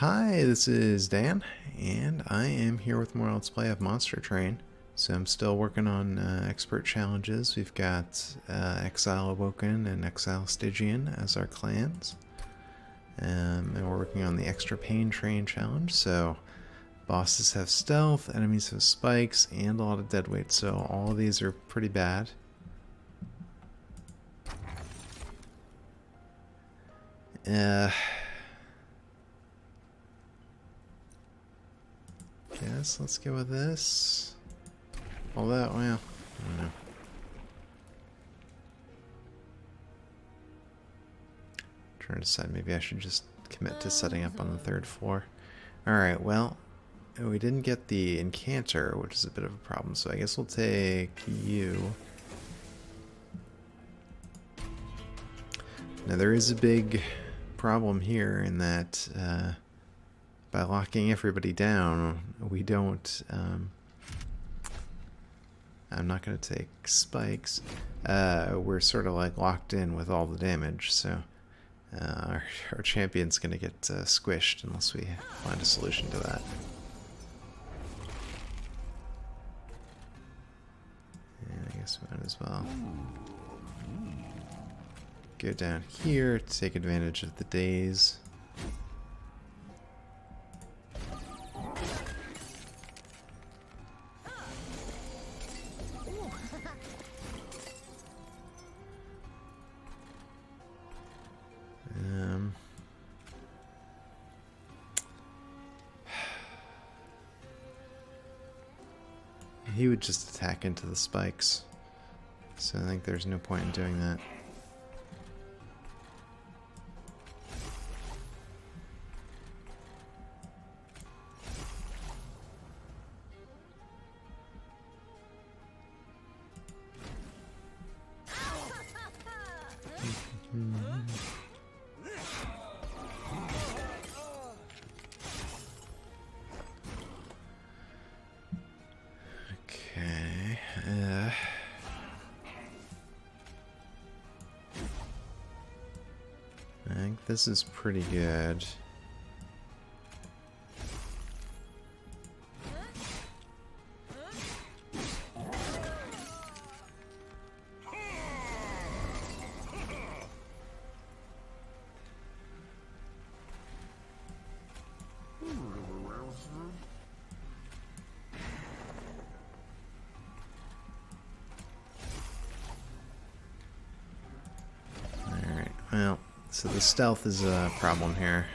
Hi, this is Dan, and I am here with more Let's Play of Monster Train. So I'm still working on expert challenges. We've got Exile Awoken and Exile Stygian as our clans. And we're working on the Extra Pain Train challenge, so bosses have stealth, enemies have spikes, and a lot of deadweight, so all of these are pretty bad. Guess let's go with this. All that, well, I don't know. Trying to decide maybe I should just commit to setting up on the third floor. Alright, well, we didn't get the Incanter, which is a bit of a problem, so I guess we'll take you. Now there is a big problem here in that by locking everybody down, we don't... I'm not going to take spikes. We're sort of like locked in with all the damage, so our champion's going to get squished unless we find a solution to that. And I guess we might as well go down here to take advantage of the daze. He would just attack into the spikes, so I think there's no point in doing that. I think this is pretty good. Alright, well, so the stealth is a problem here.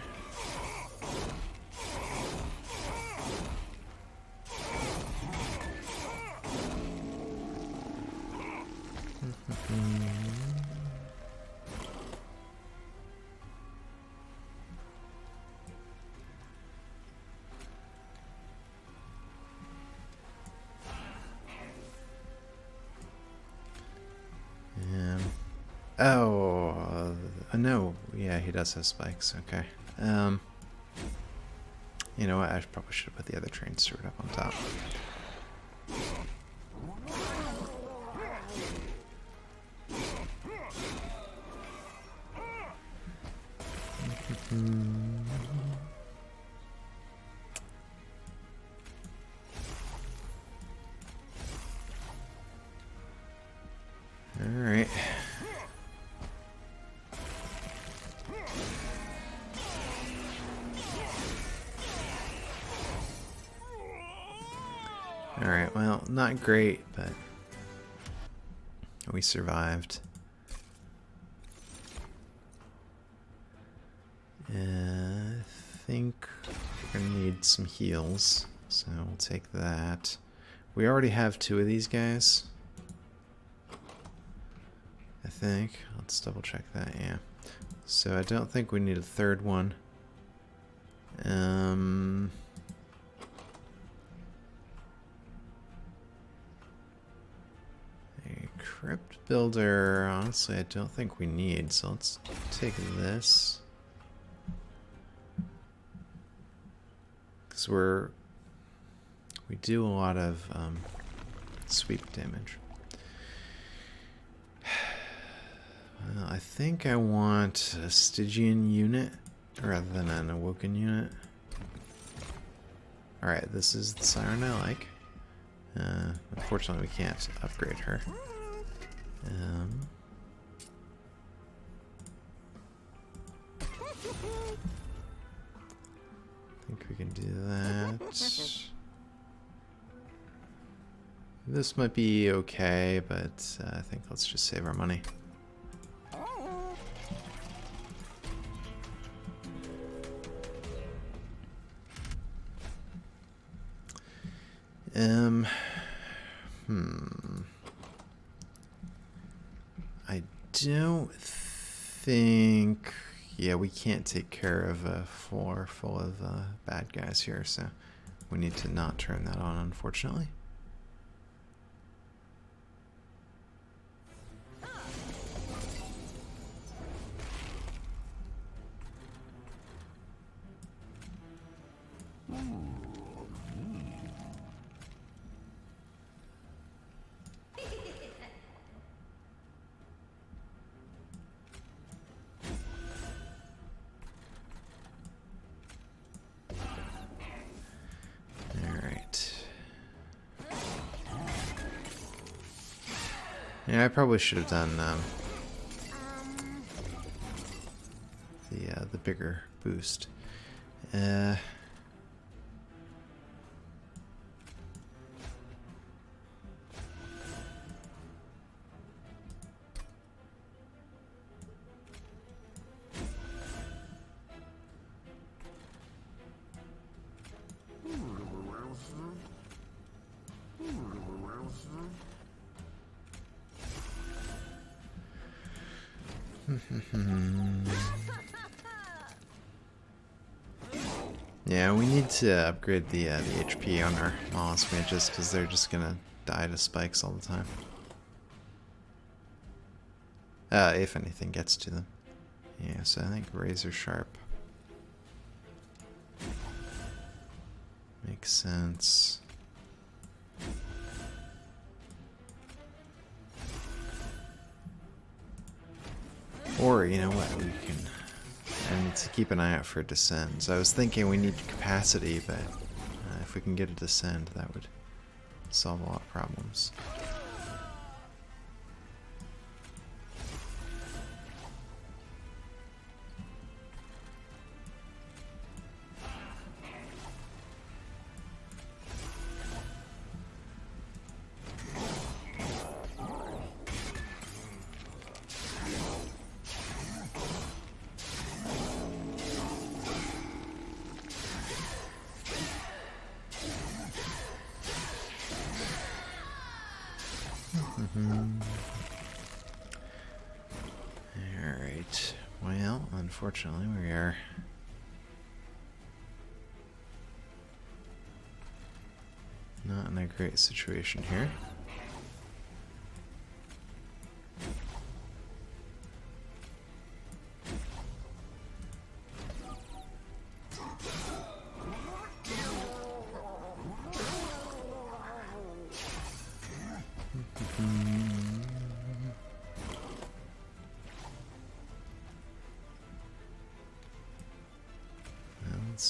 Oh, no. Yeah, he does have spikes. Okay. You know what? I probably should have put the other train steward up on top. All right. Alright, well, not great, but we survived. I think we're going to need some heals, so we'll take that. We already have two of these guys, I think. Let's double check that, yeah. So I don't think we need a third one. Crypt builder, honestly, I don't think we need, so let's take this. Because we do a lot of sweep damage. Well, I think I want a Stygian unit rather than an Awoken unit. Alright, this is the siren I like. Unfortunately, we can't upgrade her. I think we can do that. This might be okay, but I think let's just save our money. I don't think... Yeah, we can't take care of a floor full of bad guys here, so we need to not turn that on, unfortunately. Yeah, I probably should have done the bigger boost. Yeah, we need to upgrade the HP on our Mollusk mages because they're just gonna die to spikes all the time. If anything gets to them. Yeah, so I think Razor Sharp makes sense. Or, you know what, we can... I need to keep an eye out for Descends. I was thinking we need capacity, but if we can get a Descend, that would solve a lot of problems. Alright, well, unfortunately we are not in a great situation here.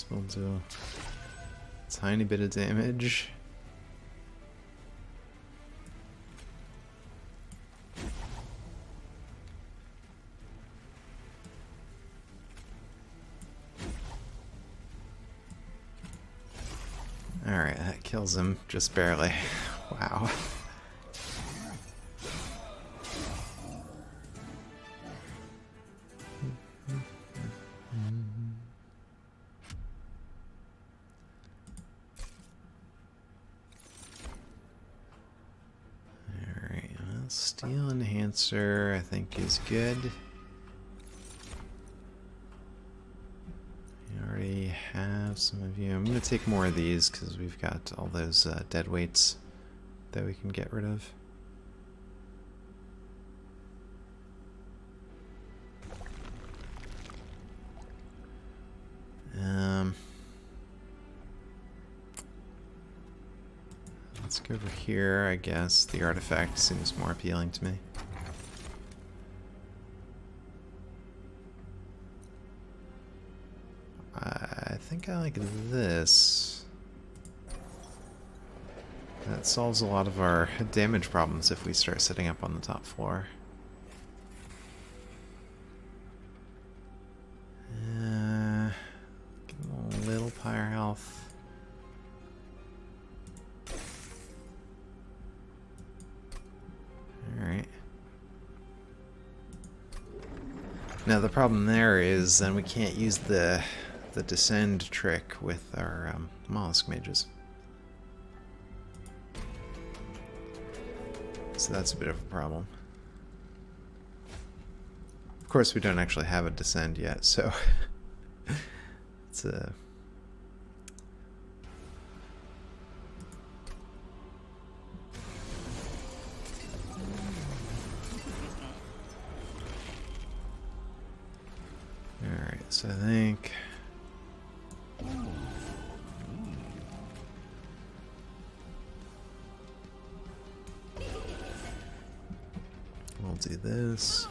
We'll do a tiny bit of damage. Alright, that kills him just barely. Wow. Steel Enhancer, I think, is good. We already have some of you. I'm going to take more of these because we've got all those dead weights that we can get rid of. Let's go over here, I guess. The artifact seems more appealing to me. I think I like this. That solves a lot of our damage problems if we start setting up on the top floor. Give him a little pyre health. Alright. Now the problem there is then we can't use the descend trick with our mollusk mages. So that's a bit of a problem. Of course, we don't actually have a descend yet, so it's a... Alright, so I think... we'll do this.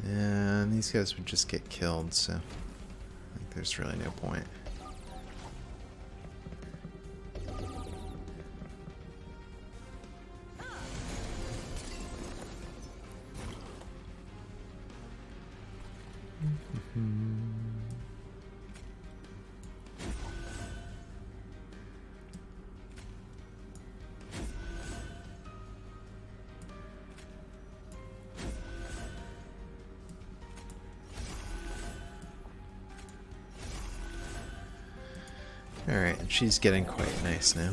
And these guys would just get killed, so I think there's really no point. Alright, and she's getting quite nice now.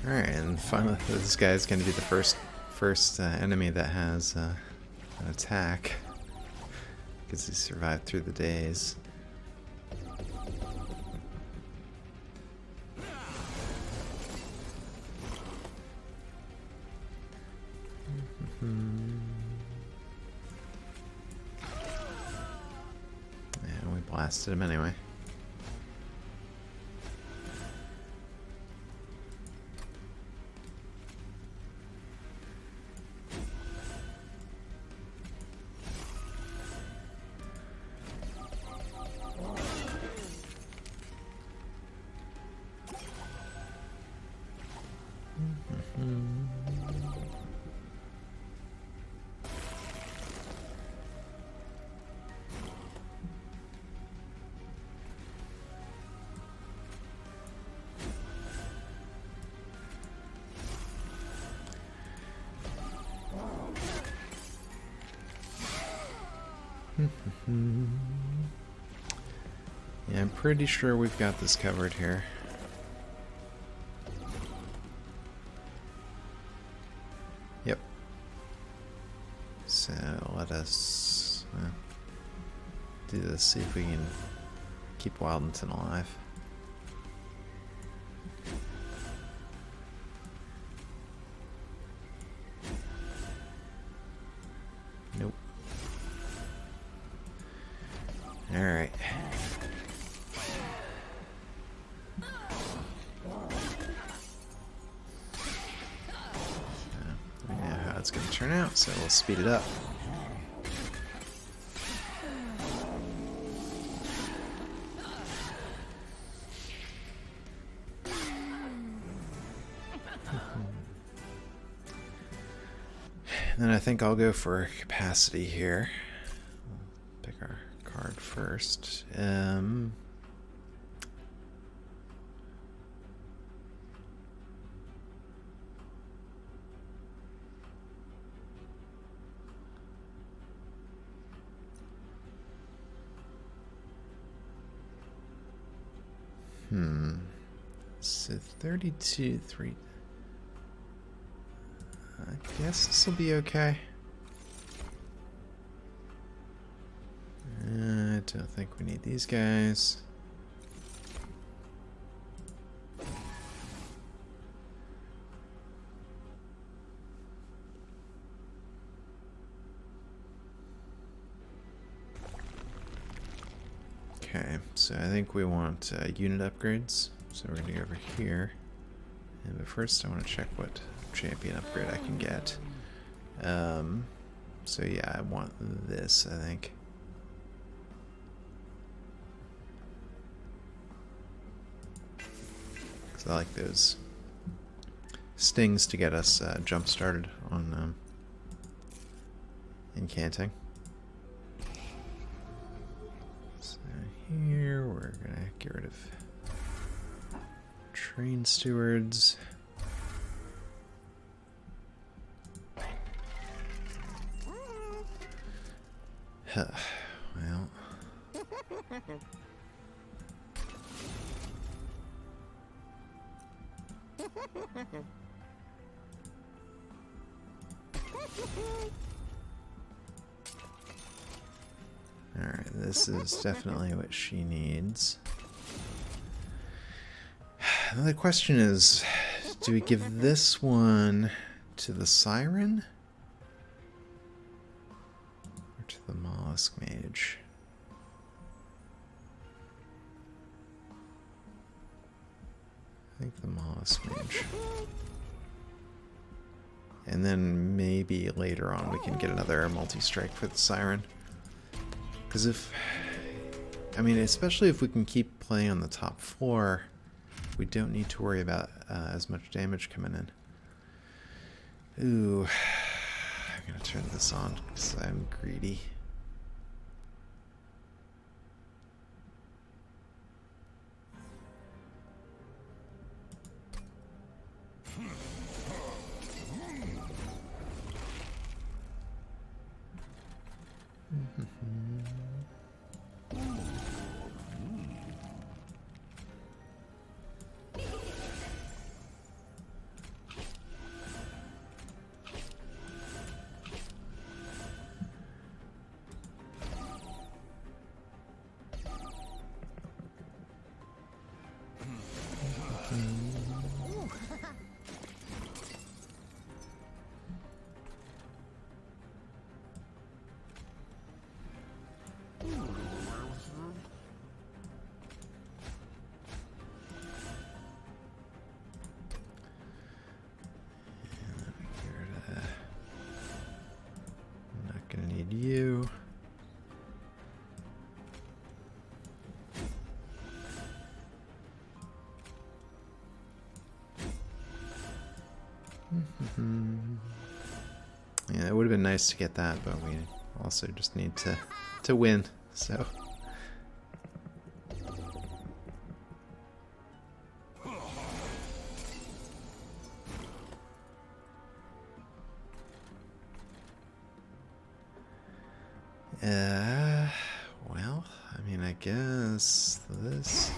Alright, and finally this guy is going to be the first enemy that has an attack, because he survived through the days. Yeah, we blasted him anyway. Yeah, I'm pretty sure we've got this covered here. Yep. So let us do this, see if we can keep Wildington alive. it's going to turn out, so we'll speed it up. And then I think I'll go for capacity here. We'll pick our card first. So 32, 3. I guess this will be okay. I don't think we need these guys. Okay, so I think we want unit upgrades. So we're going to go over here. But first I want to check what champion upgrade I can get. So yeah, I want this, I think. Because I like those stings to get us jump started on incanting. So here we're going to get rid of train stewards. Well. Alright, this is definitely what she needs. Now the question is, do we give this one to the Siren? Or to the Mollusk Mage? I think the Mollusk Mage. And then maybe later on we can get another multi-strike for the Siren. Because if... I mean, especially if we can keep playing on the top floor, we don't need to worry about as much damage coming in. Ooh. I'm going to turn this on because I'm greedy. You. Yeah, it would have been nice to get that, but we also just need to win, so. Well, I mean, I guess this.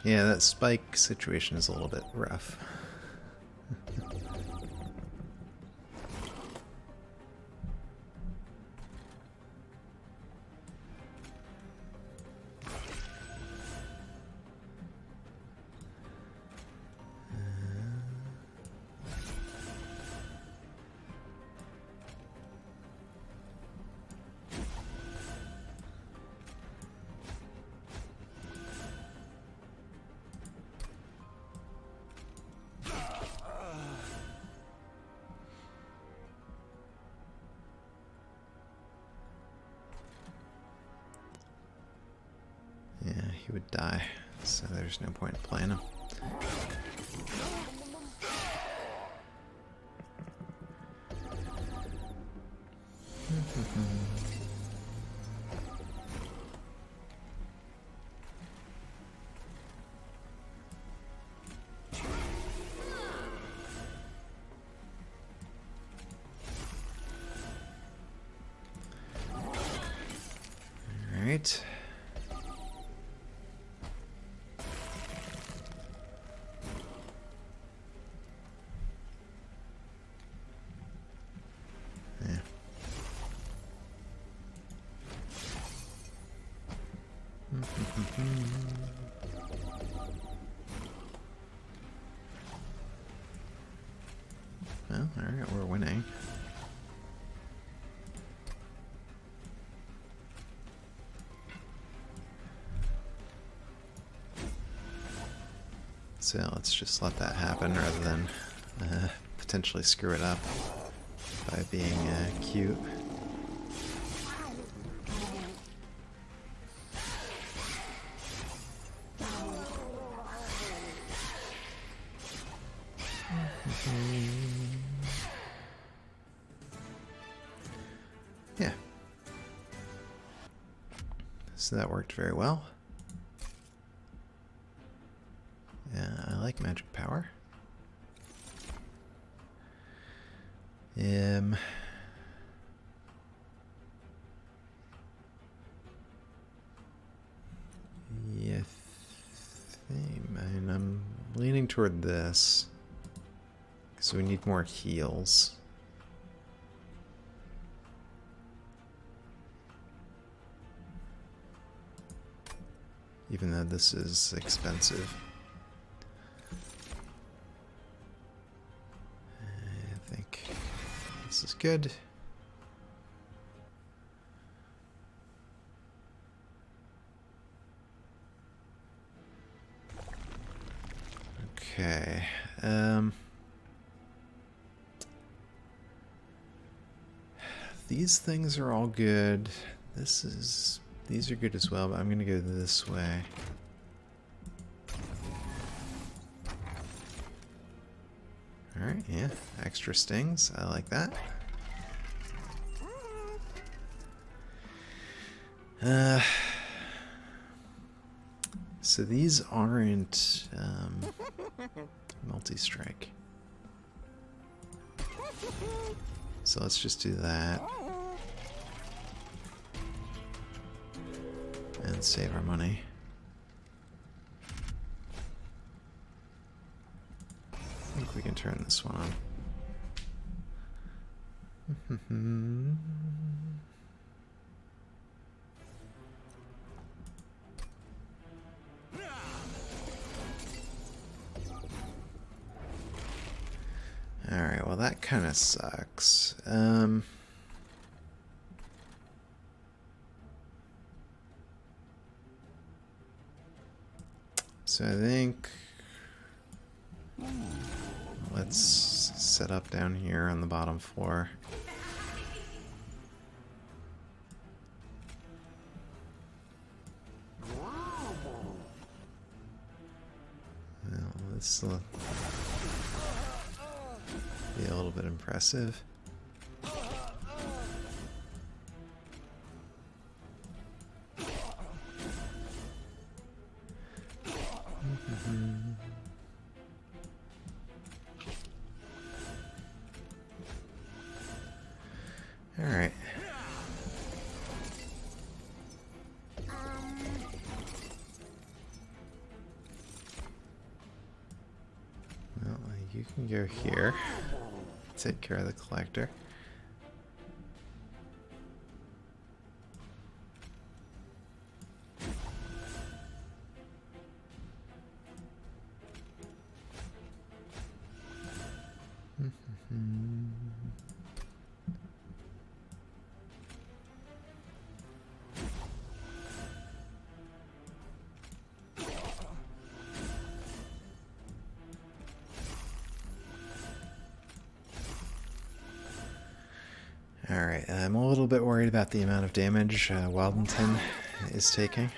Yeah, that spike situation is a little bit rough. Yeah, he would die, so there's no point in playing him. All right. Yeah. Well, alright, we're winning. So let's just let that happen rather than potentially screw it up by being cute. Yeah. So that worked very well. Yeah, I like magic power. Yeah, I mean, I'm leaning toward this because we need more heals. Even though this is expensive. I think this is good. Okay. These things are all good. These are good as well, but I'm gonna go this way. Alright, yeah. Extra stings. I like that. So these aren't multi-strike. So let's just do that. And save our money. I think we can turn this one on. Alright, well that kind of sucks. So I think let's set up down here on the bottom floor. Well, this will be a little bit impressive. All right. go here. Take care of the collector. Alright, I'm a little bit worried about the amount of damage Wildington is taking.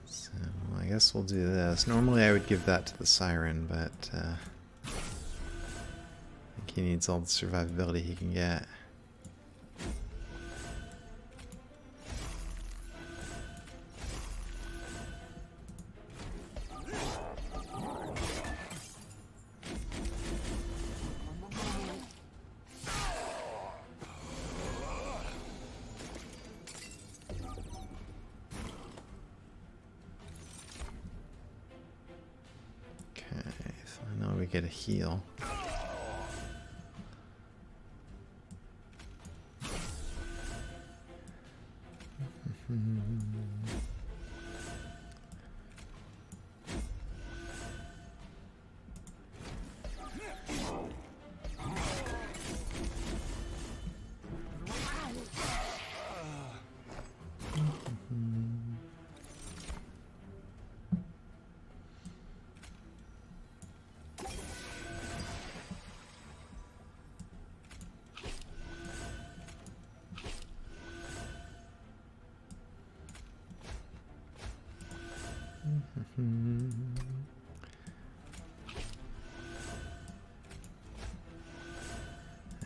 So, I guess we'll do this. Normally I would give that to the Siren, but he needs all the survivability he can get. Okay, so I know we get a heal.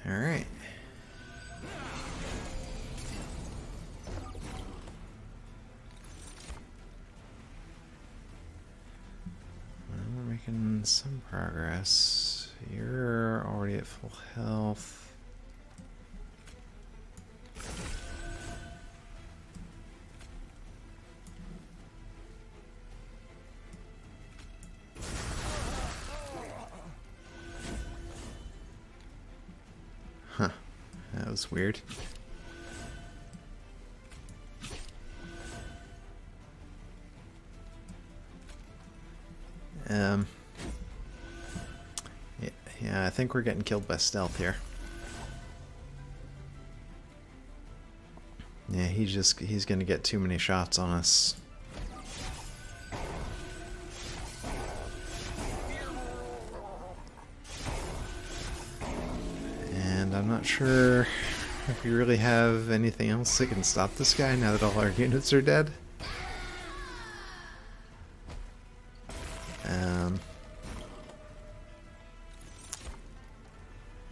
All right. Well, we're making some progress. You're already at full health. Huh. That was weird. Yeah, I think we're getting killed by stealth here. Yeah, he's gonna get too many shots on us. And I'm not sure if we really have anything else that can stop this guy now that all our units are dead.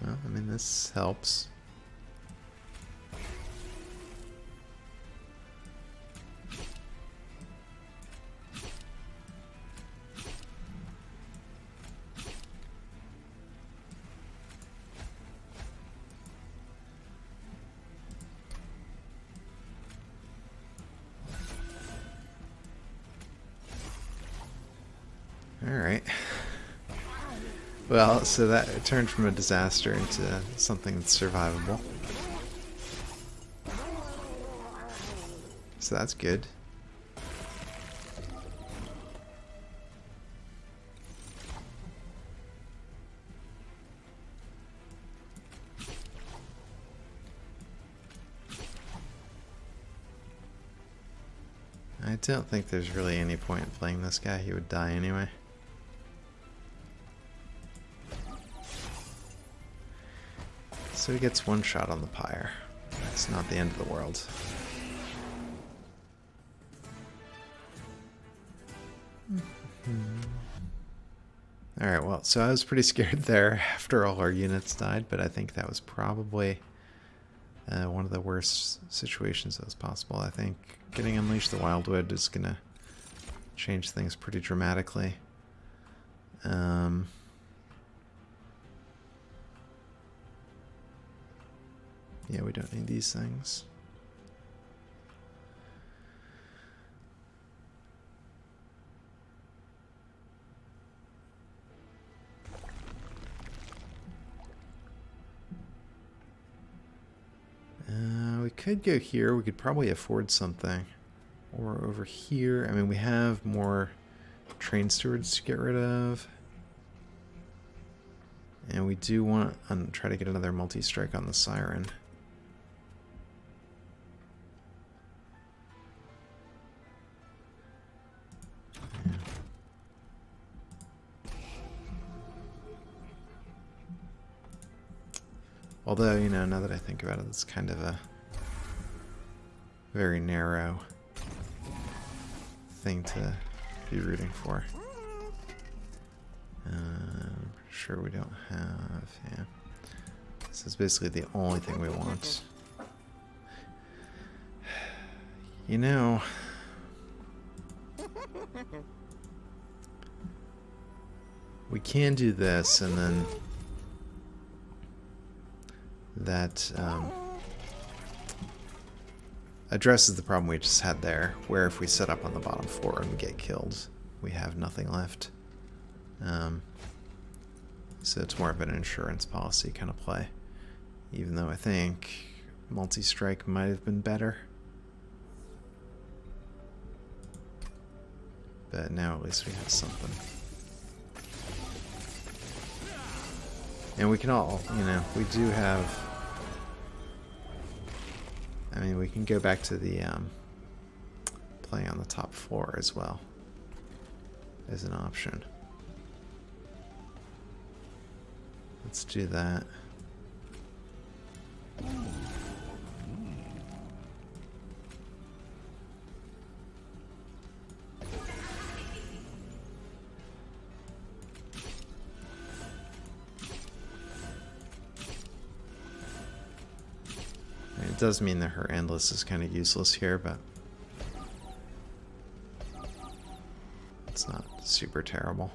Well, I mean, this helps. Alright. Well, so that turned from a disaster into something that's survivable. So that's good. I don't think there's really any point in playing this guy. He would die anyway. So he gets one shot on the pyre. It's not the end of the world. Alright, well, so I was pretty scared there after all our units died, but I think that was probably one of the worst situations that was possible. I think getting Unleash the Wildwood is gonna change things pretty dramatically. Yeah, we don't need these things. We could go here. We could probably afford something. Or over here. I mean, we have more train stewards to get rid of. And we do want to try to get another multi-strike on the Siren. Yeah. Although, you know, now that I think about it, it's kind of a very narrow thing to be rooting for. Sure we don't have, yeah. This is basically the only thing we want. You know, we can do this and then that addresses the problem we just had there, where if we set up on the bottom floor and we get killed, we have nothing left. So it's more of an insurance policy kind of play, even though I think multi-strike might have been better. But now at least we have something. And we can all, you know, we do have... I mean, we can go back to the playing on the top floor as well as an option. Let's do that. It does mean that her endless is kind of useless here, but it's not super terrible.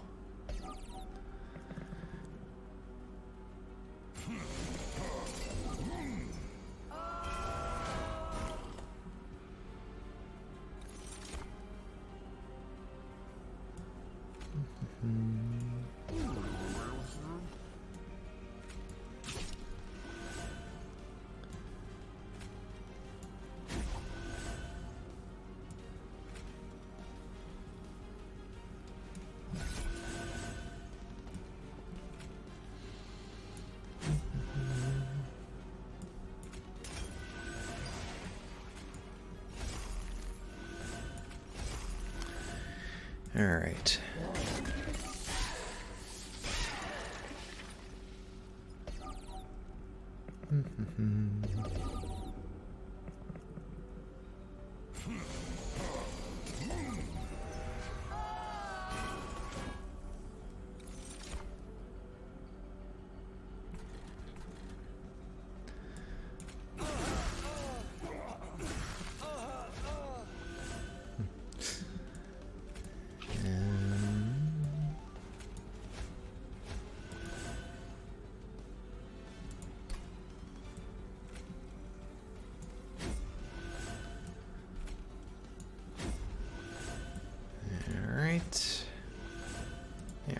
All right. Yeah.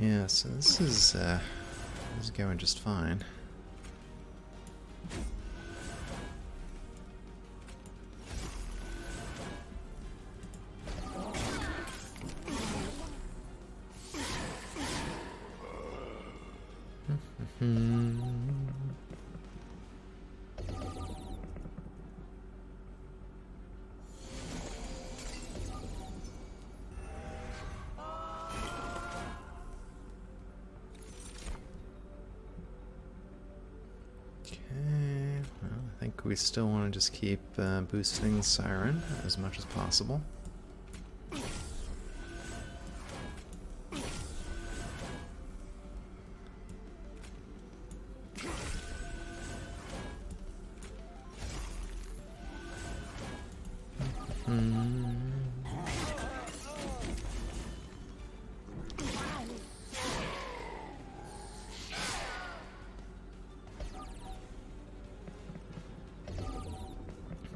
Yeah, so this is going just fine. think we still want to just keep boosting the Siren as much as possible.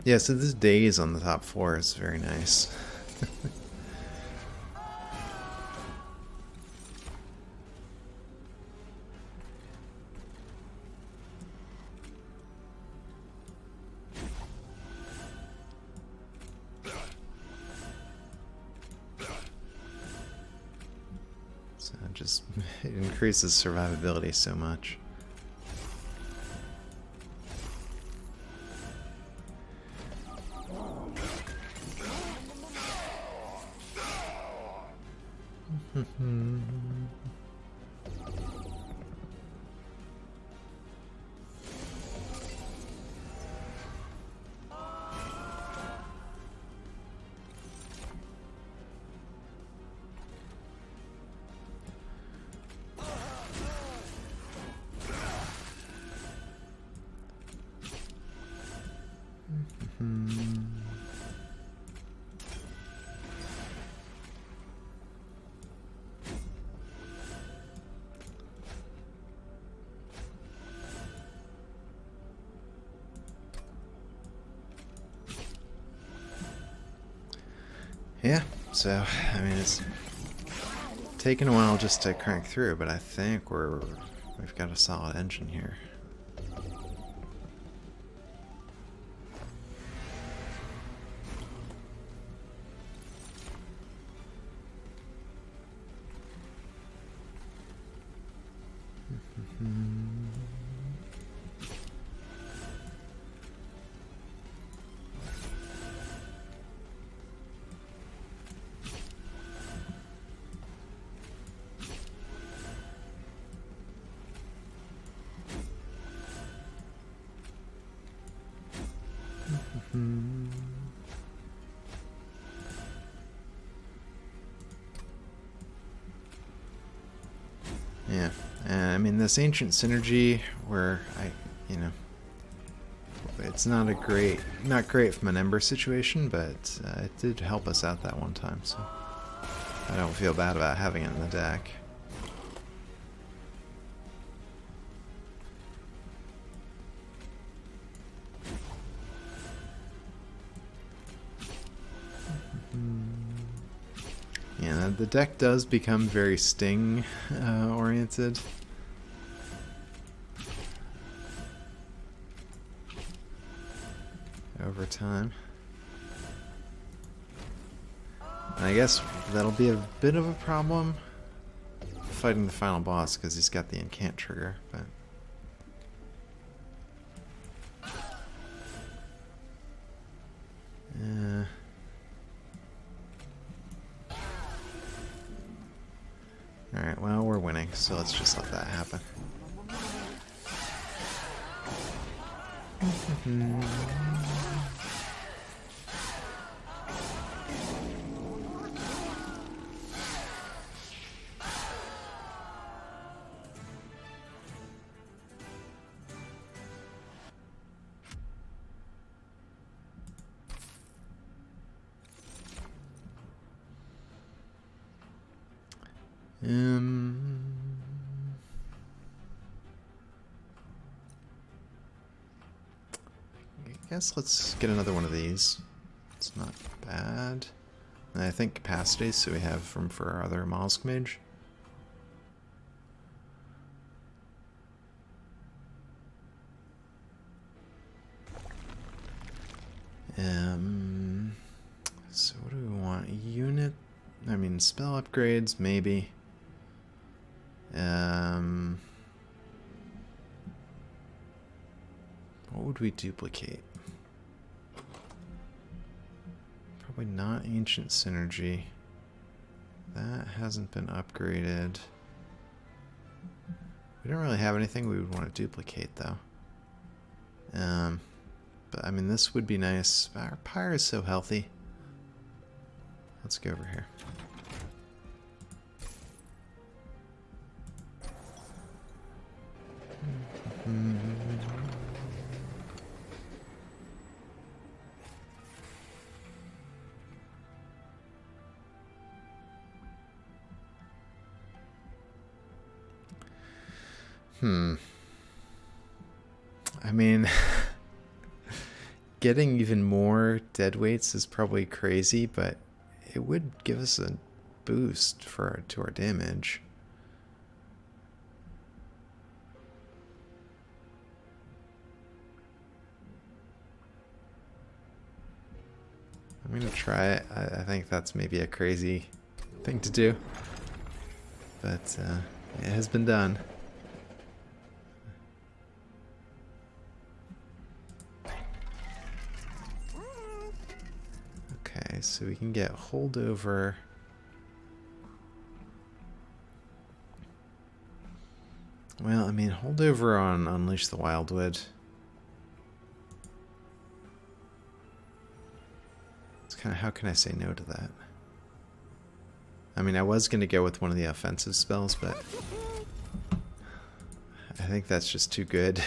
Yeah, so this daze on the top floor is very nice. So it increases survivability so much. Yeah, so, I mean, it's taken a while just to crank through, but I think we've got a solid engine here. Yeah, I mean, this ancient synergy where it's not great from an Ember situation, but it did help us out that one time, so I don't feel bad about having it in the deck. Yeah, the deck does become very Sting oriented. Over time. And I guess that'll be a bit of a problem fighting the final boss because he's got the incant trigger, but alright, well, we're winning, so let's just let that happen. I guess let's get another one of these. It's not bad. And I think capacity, so we have room for our other Mollusk Mage. So what do we want? Unit? I mean, spell upgrades, maybe. What would we duplicate? Probably not Ancient Synergy. That hasn't been upgraded. We don't really have anything we would want to duplicate, though. But I mean, this would be nice. Our pyre is so healthy. Let's go over here. I mean, getting even more dead weights is probably crazy, but it would give us a boost to our damage. I'm gonna try it. I think that's maybe a crazy thing to do, but it has been done. Okay, so we can get holdover. Well, I mean, holdover on Unleash the Wildwood. It's kind of, how can I say no to that? I mean, I was going to go with one of the offensive spells, but I think that's just too good.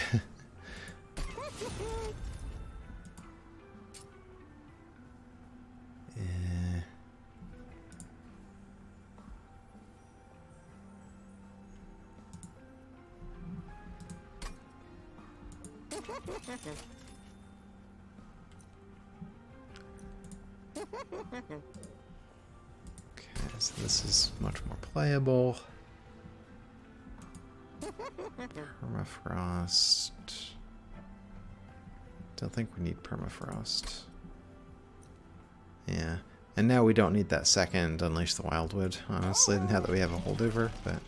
Okay, so this is much more playable. Permafrost. Don't think we need permafrost. Yeah, and now we don't need that second Unleash the Wildwood, honestly, now that we have a holdover, but...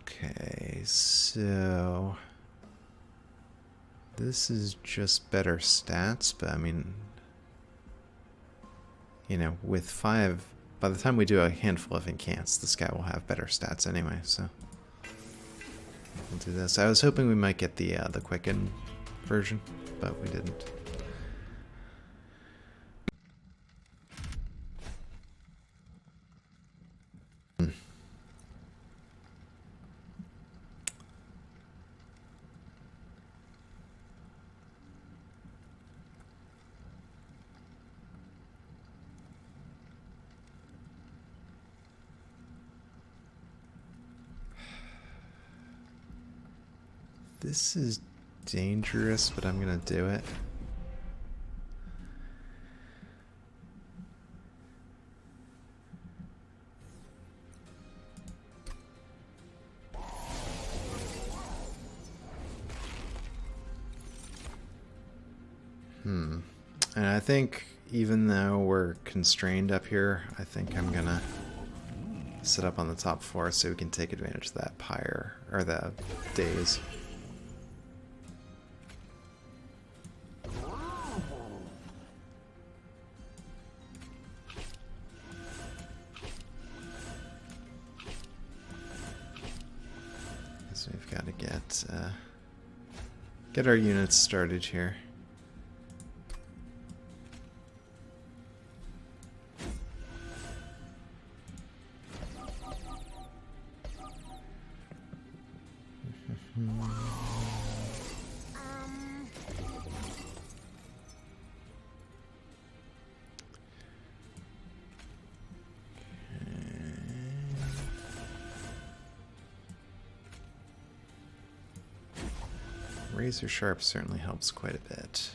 Okay, so... This is just better stats, but I mean... You know, with 5... By the time we do a handful of incants, this guy will have better stats anyway, so... We'll do this. I was hoping we might get the Quicken version, but we didn't. This is dangerous, but I'm gonna do it. And I think even though we're constrained up here, I think I'm gonna set up on the top floor so we can take advantage of that pyre, or the daze. So we've got to get our units started here. Razor Sharp certainly helps quite a bit.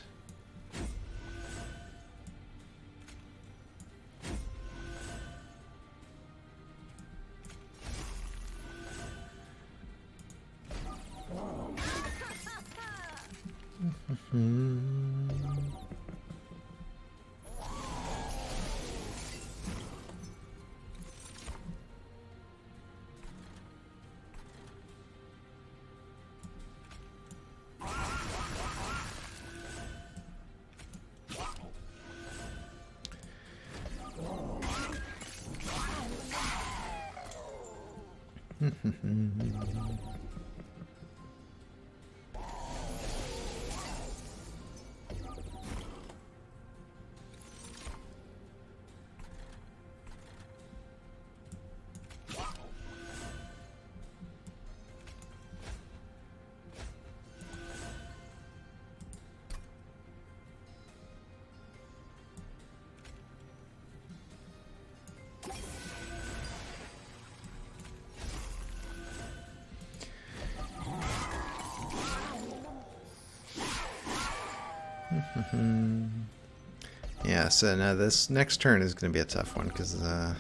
Yeah, so now this next turn is going to be a tough one because I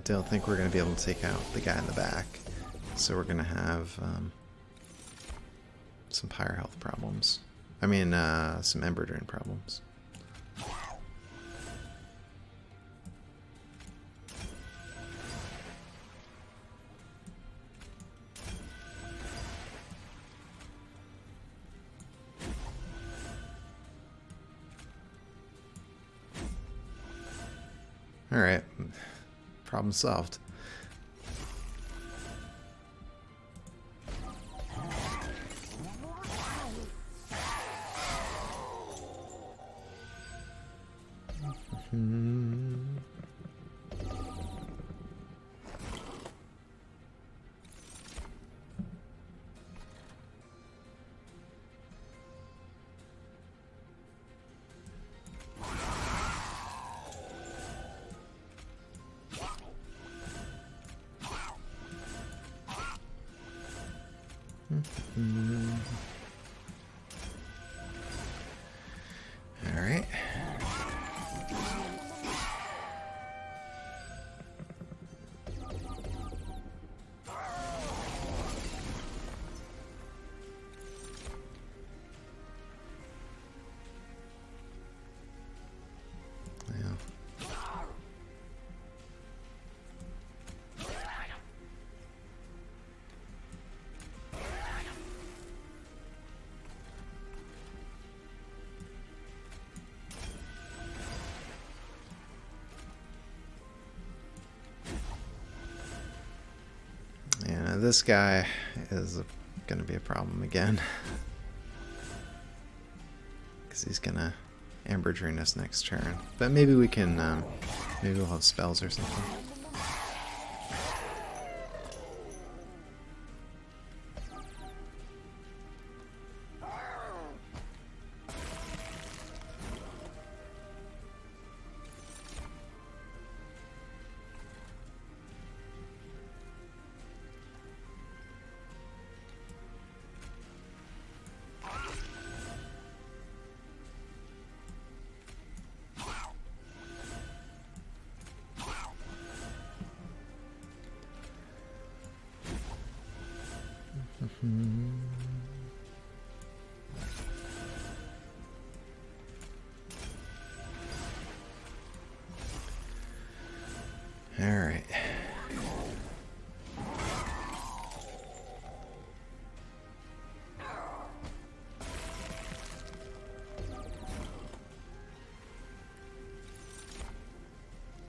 don't think we're going to be able to take out the guy in the back. So we're going to have some higher health problems. I mean, some Ember Drain problems. Alright, problem solved. Alright. Yeah, this guy is going to be a problem again. Because he's going to Ember Drain us next turn. But maybe we can, maybe we'll have spells or something. All right.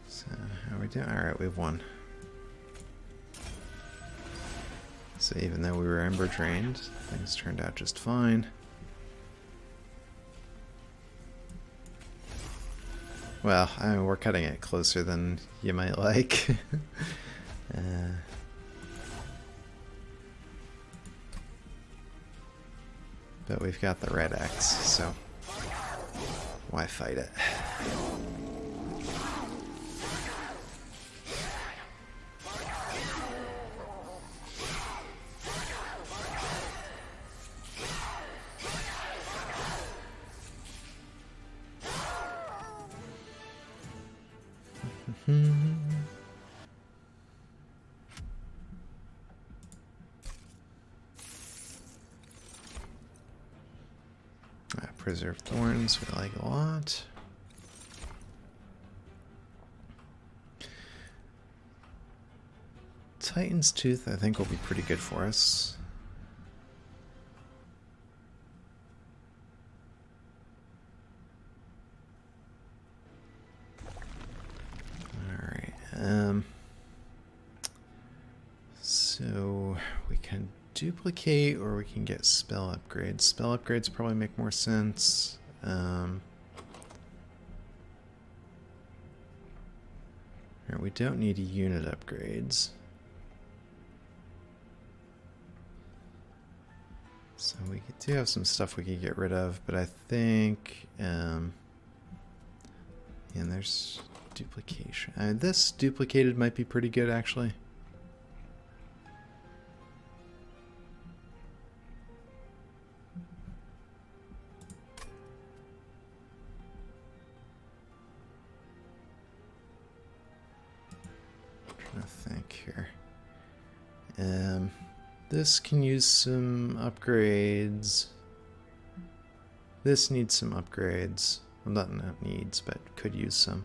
So, how are we doing? All right, we've won. So even though we were Ember Drained, things turned out just fine. Well, I mean, we're cutting it closer than you might like. But we've got the red X, so why fight it? Preserve Thorns, we like a lot. Titan's Tooth, I think, will be pretty good for us. Alright, so we can duplicate or we can get spell upgrades. Spell upgrades probably make more sense. We don't need unit upgrades. So we do have some stuff we could get rid of, but I think, and there's duplication. This duplicated might be pretty good, actually. here? This can use some upgrades. This needs some upgrades. Well, not needs, but could use some.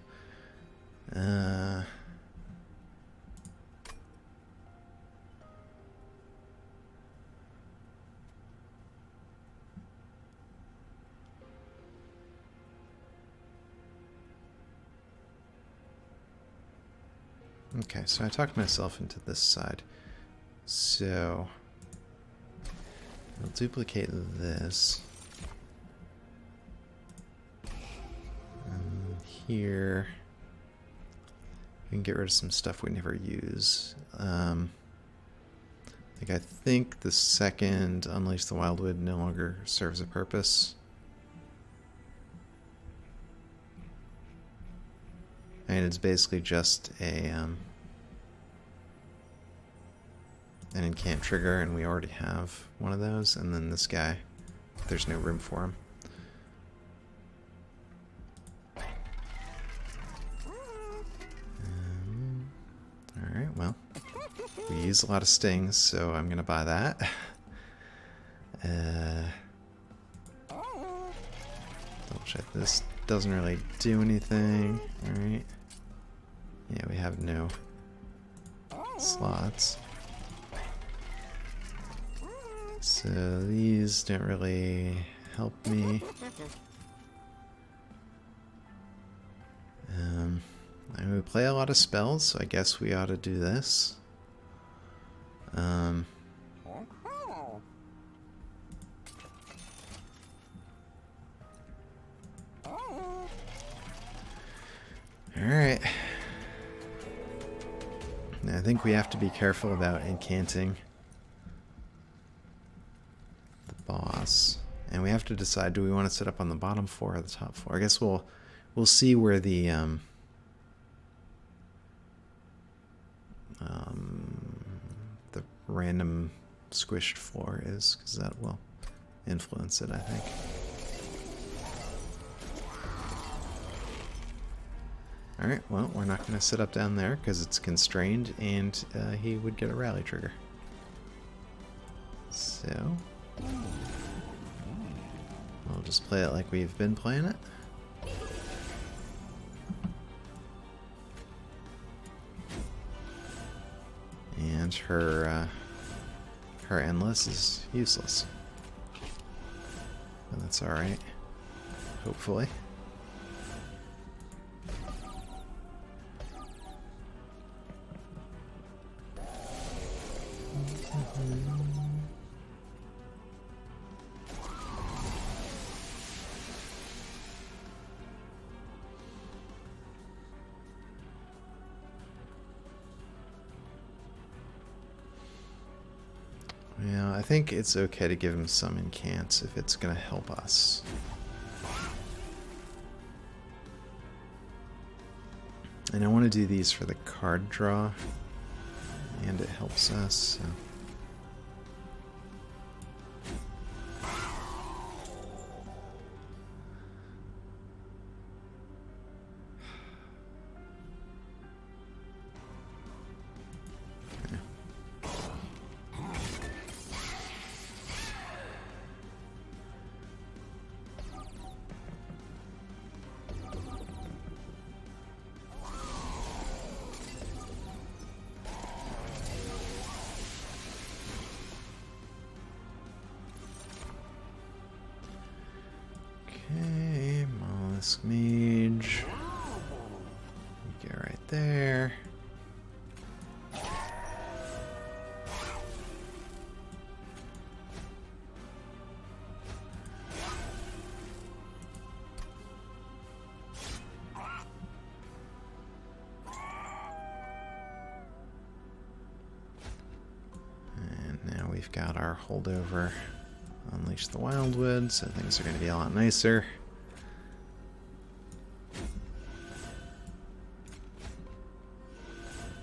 Okay, so I talked myself into this side. So I'll duplicate this. And here we can get rid of some stuff we never use. I think the second Unleash the Wildwood no longer serves a purpose. And it's basically just an incant trigger, and we already have one of those. And then this guy, there's no room for him. Alright, well, we use a lot of stings, so I'm going to buy that. Double check this. Doesn't really do anything. Alright. Yeah, we have no slots. So these don't really help me. And we play a lot of spells, so I guess we ought to do this. Alright. Now I think we have to be careful about incanting the boss. And we have to decide, do we want to sit up on the bottom floor or the top floor? I guess we'll see where the random squished floor is, because that will influence it, I think. Alright, well, we're not going to sit up down there because it's constrained, and he would get a rally trigger. So we'll just play it like we've been playing it. And her endless is useless. But that's alright. Hopefully. Yeah, I think it's okay to give him some incants if it's going to help us. And I want to do these for the card draw, and it helps us, so. Okay, Mollusk Mage. You get right there. And now we've got our holdover. Unleash the Wildwood, so things are going to be a lot nicer.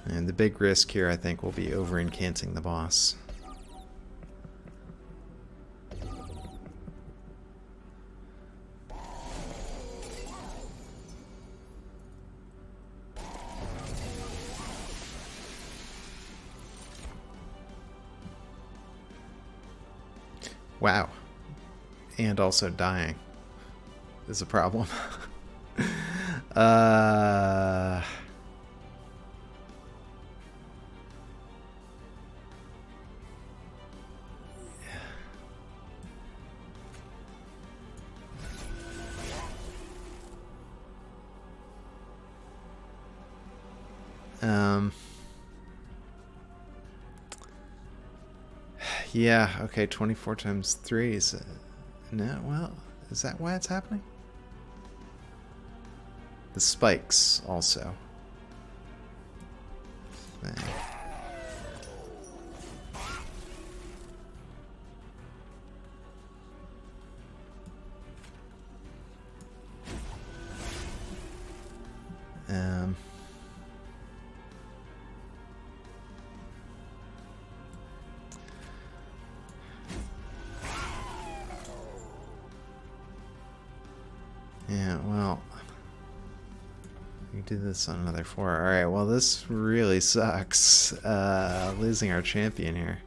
And the big risk here, I think, will be over-incanting the boss. Wow. And also dying is a problem. uh... Yeah, okay, 24 times 3 is... no, well, is that why it's happening? The spikes, also. Thing. Yeah, well, we do this on another 4. Alright, well, this really sucks. Losing our champion here.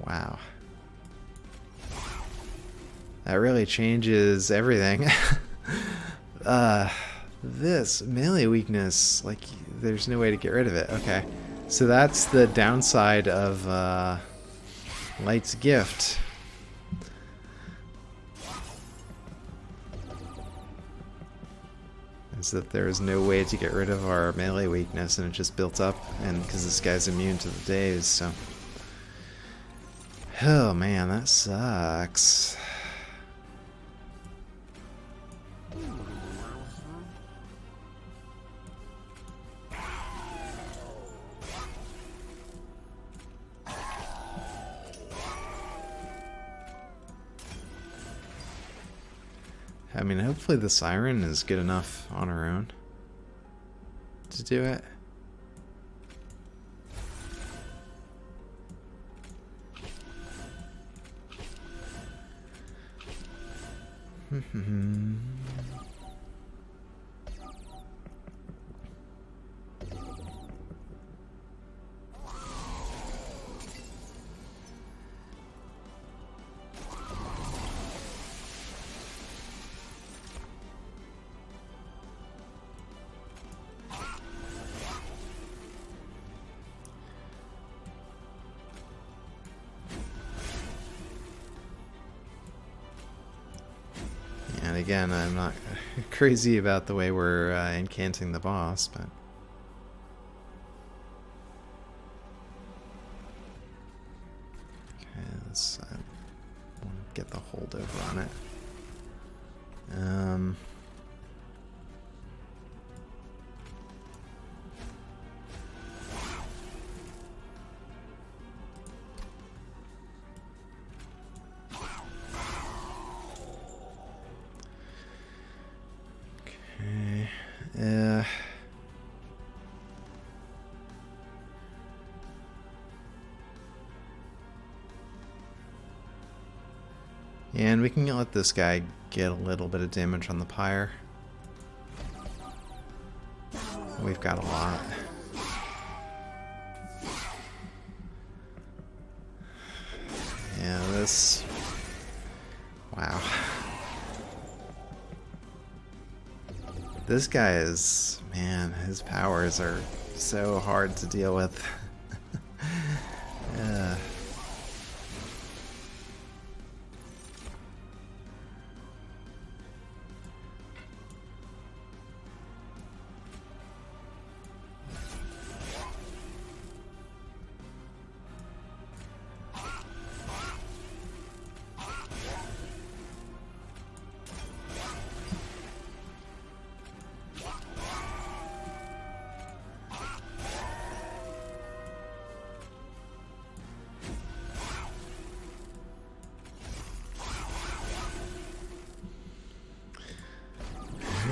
Wow. That really changes everything. This melee weakness, like, there's no way to get rid of it. Okay. So that's the downside of Light's Gift. Is that there is no way to get rid of our melee weakness, and it just built up, and because this guy's immune to the daze, so... oh man, that sucks. I mean, hopefully the Siren is good enough on her own to do it. And again, I'm not crazy about the way we're incanting the boss, but... okay, let's get the holdover on it. And we can let this guy get a little bit of damage on the pyre. We've got a lot. Yeah, this... wow. This guy is... man, his powers are so hard to deal with.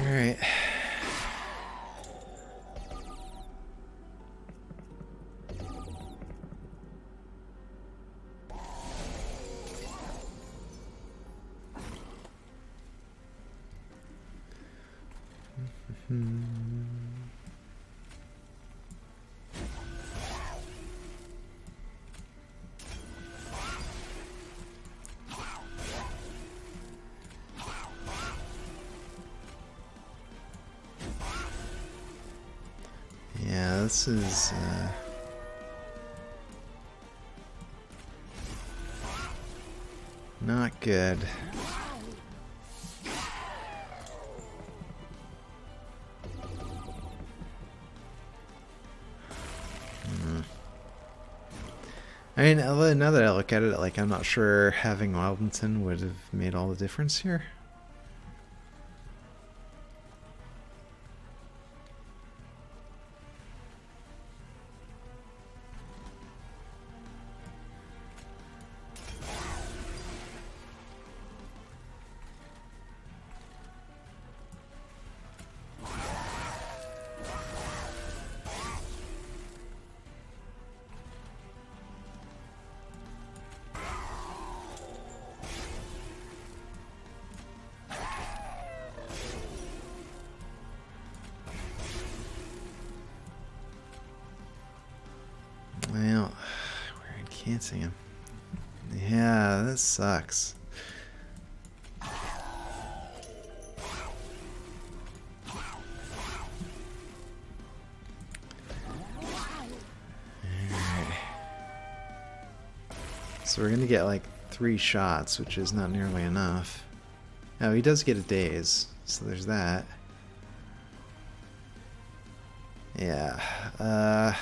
Alright. Yeah, this is not good. I mean, now that I look at it, like, I'm not sure having Wildington would have made all the difference here. Well, I can't see him. Yeah, that sucks. Alright. So we're gonna get like 3 shots, which is not nearly enough. Oh, he does get a daze, so there's that. Yeah,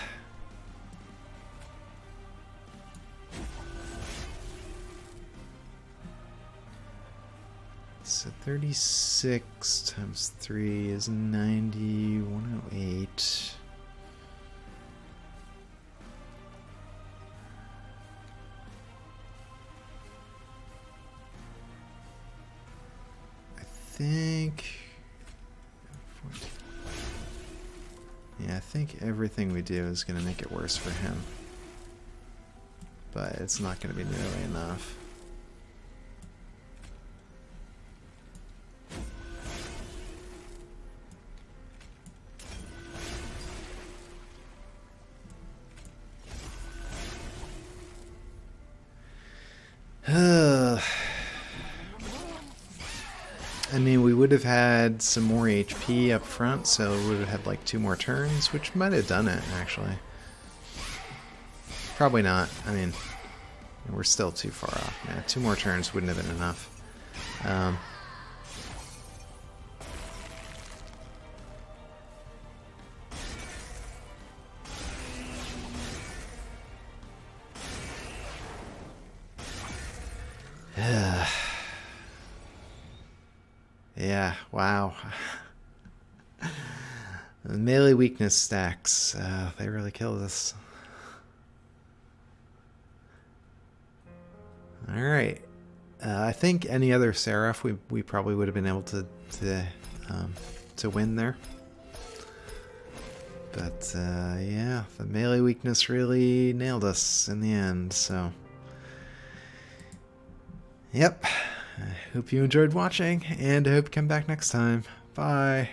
so 36 times 3 is 90, 108. I think everything we do is going to make it worse for him. But it's not going to be nearly enough. I mean, we would have had some more HP up front, so we would have had like 2 more turns, which might have done it, actually. Probably not. I mean, we're still too far off. Yeah, 2 more turns wouldn't have been enough. Yeah, wow. The melee weakness stacks, they really killed us. Alright. I think any other Seraph we probably would have been able to win there. But yeah, the melee weakness really nailed us in the end, so... Yep. I hope you enjoyed watching, and I hope you come back next time. Bye.